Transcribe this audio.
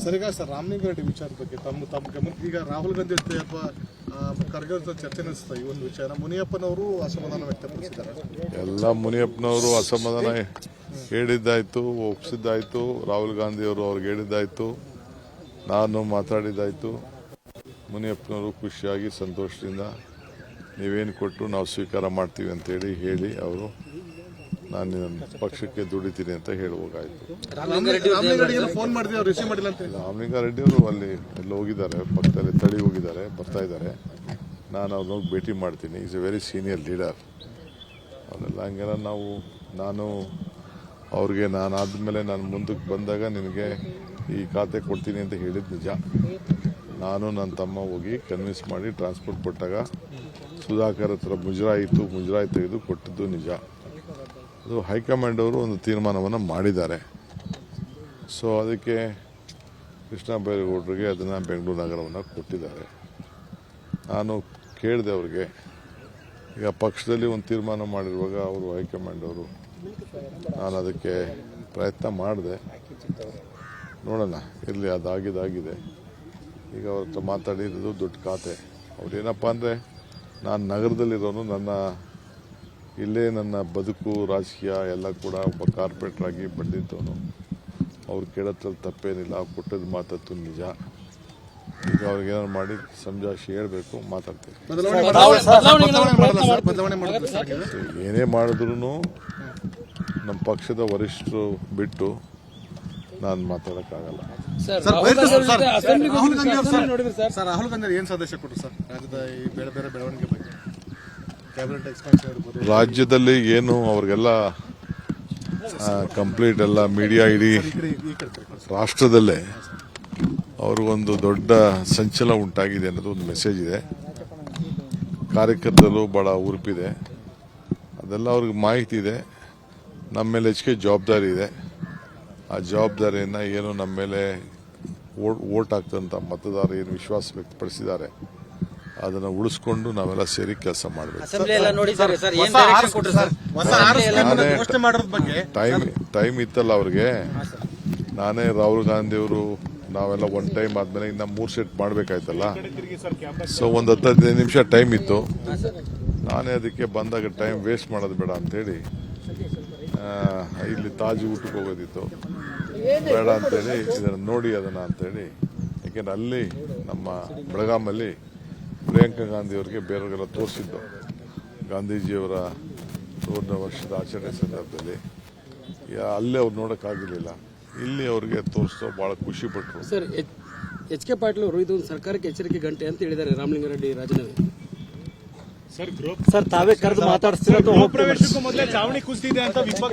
Sir ಈಗ sir Ramalinga Reddy ವಿಚಾರದ ಬಗ್ಗೆ ತಮ್ಮ ಗಮನಕ್ಕೆ ಈಗ ರಾಹುಲ್ ಗಾಂಧಿ ಜೊತೆ ಅಥವಾ ಖರ್ಗೆ ಚರ್ಚೆ ನಡೆಸ್ತಾ ಈ ಒಂದು ವಿಚಾರ ಮುನಿಯಪ್ಪನವರು ಅಸಮಾಧಾನ ವ್ಯಕ್ತಪಡಿಸಿದ್ದಾರೆ. ಎಲ್ಲ ಮುನಿಯಪ್ಪನವರು ಅಸಮಾಧಾನ ಹೇಳಿದ್ದಾಯ್ತು, ಒಪ್ಪಿಸಿದ್ದಾಯ್ತು. ರಾಹುಲ್ ಗಾಂಧಿ ಅವರು ಅವ್ರಿಗೆ ಹೇಳಿದ್ದಾಯ್ತು, ನಾನು ಮಾತಾಡಿದ್ದಾಯ್ತು. ಮುನಿಯಪ್ಪನವರು ಖುಷಿಯಾಗಿ ಸಂತೋಷದಿಂದ ನೀವೇನು ಕೊಟ್ಟರು ನಾವು ಸ್ವೀಕಾರ ಮಾಡ್ತೀವಿ ಅಂತೇಳಿ ಹೇಳಿ ಅವರು ನಾನು ನನ್ನ ಪಕ್ಷಕ್ಕೆ ದುಡಿತೀನಿ ಅಂತ ಹೇಳುವಾಗಾಯ್ತು. ರಾಮಲಿಂಗಾರೆಡ್ಡಿ ಅವರು ಅಲ್ಲಿ ಹೋಗಿದ್ದಾರೆ, ಪಕ್ಕದಲ್ಲಿ ತಳಿ ಹೋಗಿದ್ದಾರೆ, ಬರ್ತಾ ಇದ್ದಾರೆ. ನಾನು ಅವ್ರನ್ನ ಹೋಗಿ ಭೇಟಿ ಮಾಡ್ತೀನಿ. Is A very senior leader. ಅವನ್ನೆಲ್ಲ ಹಂಗೆಲ್ಲ ನಾನು ಅವ್ರಿಗೆ ಆದಮೇಲೆ ನಾನು ಮುಂದಕ್ಕೆ ಬಂದಾಗ ನಿನಗೆ ಈ ಖಾತೆ ಕೊಡ್ತೀನಿ ಅಂತ ಹೇಳಿದ್ದು ನಿಜ. ನಾನು ನನ್ನ ತಮ್ಮ ಹೋಗಿ ಕನ್ವಿನ್ಸ್ ಮಾಡಿ ಟ್ರಾನ್ಸ್ಪೋರ್ಟ್ ಕೊಟ್ಟಾಗ ಸುಧಾಕರ್ ಹತ್ರ ಮುಜರಾಯಿ ತೆಗೆದು ಕೊಟ್ಟಿದ್ದು ನಿಜ. ಅದು ಹೈಕಮಾಂಡ್ ಅವರು ಒಂದು ತೀರ್ಮಾನವನ್ನು ಮಾಡಿದ್ದಾರೆ. ಸೊ ಅದಕ್ಕೆ ಕೃಷ್ಣ ಬೈರೇಗೌಡರಿಗೆ ಅದನ್ನು ಬೆಂಗಳೂರು ನಗರವನ್ನು ಕೊಟ್ಟಿದ್ದಾರೆ. ನಾನು ಕೇಳಿದೆ ಅವ್ರಿಗೆ, ಈಗ ಪಕ್ಷದಲ್ಲಿ ಒಂದು ತೀರ್ಮಾನ ಮಾಡಿರುವಾಗ ಅವರು ಹೈಕಮಾಂಡ್ ಅವರು, ನಾನು ಅದಕ್ಕೆ ಪ್ರಯತ್ನ ಮಾಡಿದೆ. ನೋಡೋಣ, ಇರಲಿ, ಅದಾಗಿದೆ. ಈಗ ಅವ್ರ ಹತ್ರ ಮಾತಾಡಿರೋದು ದೊಡ್ಡ ಖಾತೆ. ಅವ್ರೇನಪ್ಪ ಅಂದರೆ, ನಾನು ನಗರದಲ್ಲಿರೋನು, ಇಲ್ಲೇ ನನ್ನ ಬದುಕು ರಾಜಕೀಯ ಎಲ್ಲ ಕೂಡ ಒಬ್ಬ ಕಾರ್ಪೊರೇಟರ್ ಆಗಿ ಬಂದಿದ್ದವನು. ಅವ್ರು ಕೇಳೋದ್ರಲ್ಲಿ ತಪ್ಪೇನಿಲ್ಲ, ಕೊಟ್ಟದ್ದು ಮಾತತ್ತು ನಿಜ. ಈಗ ಅವ್ರಿಗೇನಾದ್ರು ಮಾಡಿ ಸಮಜಾಯಿಷಿ ಹೇಳಬೇಕು, ಮಾತಾಡ್ತೀನಿ. ಏನೇ ಮಾಡಿದ್ರು ನಮ್ಮ ಪಕ್ಷದ ವರಿಷ್ಠರು ಬಿಟ್ಟು ನಾನು ಮಾತಾಡೋಕ್ಕಾಗಲ್ಲ. ರಾಹುಲ್ ಗಾಂಧಿ ಏನು ಸಂದೇಶ ಕೊಟ್ಟರು ಸರ್ ರಾಜ್ಯದ ಈ ಬೇರೆ ಬೇರೆ ಬೆಳವಣಿಗೆ ಬಗ್ಗೆ? ಕ್ಯಾಬಿನೆಟ್ ಎಕ್ಸ್ಪಾನ್ಷನ್ ಇರ್ಬೋದು, ರಾಜ್ಯದಲ್ಲಿ ಏನು ಅವ್ರಿಗೆಲ್ಲ ಕಂಪ್ಲೀಟ್ ಎಲ್ಲ ಮೀಡಿಯಾ ಇಡೀ ರಾಷ್ಟ್ರದಲ್ಲೇ ಅವ್ರಿಗೊಂದು ದೊಡ್ಡ ಸಂಚಲನ ಉಂಟಾಗಿದೆ ಅನ್ನೋದು ಒಂದು ಮೆಸೇಜ್ ಇದೆ. ಕಾರ್ಯಕರ್ತರು ಬಹಳ ಉರುಪಿದೆ, ಅದೆಲ್ಲ ಅವ್ರಿಗೆ ಮಾಹಿತಿ ಇದೆ. ನಮ್ಮ ಮೇಲೆ ಹೆಚ್ಚಿಗೆ ಜವಾಬ್ದಾರಿ ಇದೆ. ಆ ಜವಾಬ್ದಾರಿಯನ್ನು ಏನು ನಮ್ಮ ಮೇಲೆ ವೋಟ್ ಹಾಕ್ತಂತ ಮತದಾರರು ಏನು ವಿಶ್ವಾಸ ವ್ಯಕ್ತಪಡಿಸಿದ್ದಾರೆ ಅದನ್ನು ಉಳಿಸ್ಕೊಂಡು ನಾವೆಲ್ಲ ಸೇರಿ ಕೆಲಸ ಮಾಡಬೇಕು. ಟೈಮ್ ಇತ್ತಲ್ಲ ಅವ್ರಿಗೆ. ನಾನೇ ರಾಹುಲ್ ಗಾಂಧಿ ಅವರು ನಾವೆಲ್ಲ ಒನ್ ಟೈಮ್ ಆದ್ಮೇಲೆ ಇನ್ನ 3 ಸೆಟ್ ಮಾಡಬೇಕಾಯ್ತಲ್ಲ. ಸೊ ಒಂದು 10-15 ನಿಮಿಷ ಟೈಮ್ ಇತ್ತು. ನಾನೇ ಅದಕ್ಕೆ ಬಂದಾಗ ಟೈಮ್ ವೇಸ್ಟ್ ಮಾಡೋದು ಬೇಡ ಅಂತೇಳಿ ಇಲ್ಲಿ ತಾಜ್ ಊಟಕ್ಕೆ ಹೋಗೋದಿತ್ತು, ಬೇಡ ಅಂತೇಳಿ ಇದನ್ನು ನೋಡಿ ಅದನ್ನು ಅಂತೇಳಿ. ಯಾಕೆಂದ್ರೆ ಅಲ್ಲಿ ನಮ್ಮ ಬೆಳಗಾಮಲ್ಲಿ ಪ್ರಿಯಾಂಕಾ ಗಾಂಧಿ ಅವರಿಗೆ ಬೇರೆಯವರೆಲ್ಲ ತೋರಿಸಿದ್ದು ಗಾಂಧೀಜಿಯವರ 100ನೇ ವರ್ಷದ ಆಚರಣೆ ಸಂದರ್ಭದಲ್ಲಿ. ಅಲ್ಲೇ ಅವ್ರು ನೋಡೋಕ್ಕಾಗಲಿಲ್ಲ, ಇಲ್ಲಿ ಅವ್ರಿಗೆ ತೋರಿಸೋ ಬಹಳ ಖುಷಿ ಪಟ್ಟರು. ಸರ್, ಎಚ್ ಕೆ ಪಾಟೀಲ್ ಅವರು ಇದೊಂದು ಸರ್ಕಾರಕ್ಕೆ ಎಚ್ಚರಿಕೆ ಗಂಟೆ ಅಂತ ಹೇಳಿದ್ದಾರೆ ರಾಮಲಿಂಗಾರೆಡ್ಡಿ ರಾಜೀನಾಮೆ. ಸರ್, ತಾವೇ ಕರೆದು ಮಾತಾಡಿಸ್ತೀರ? ಪ್ರವೇಶಕ್ಕೂ ಮೊದಲೇ ಚಾವಣಿ ಕುಸಿದಿದೆ ಅಂತ ವಿಪಕ್ಷ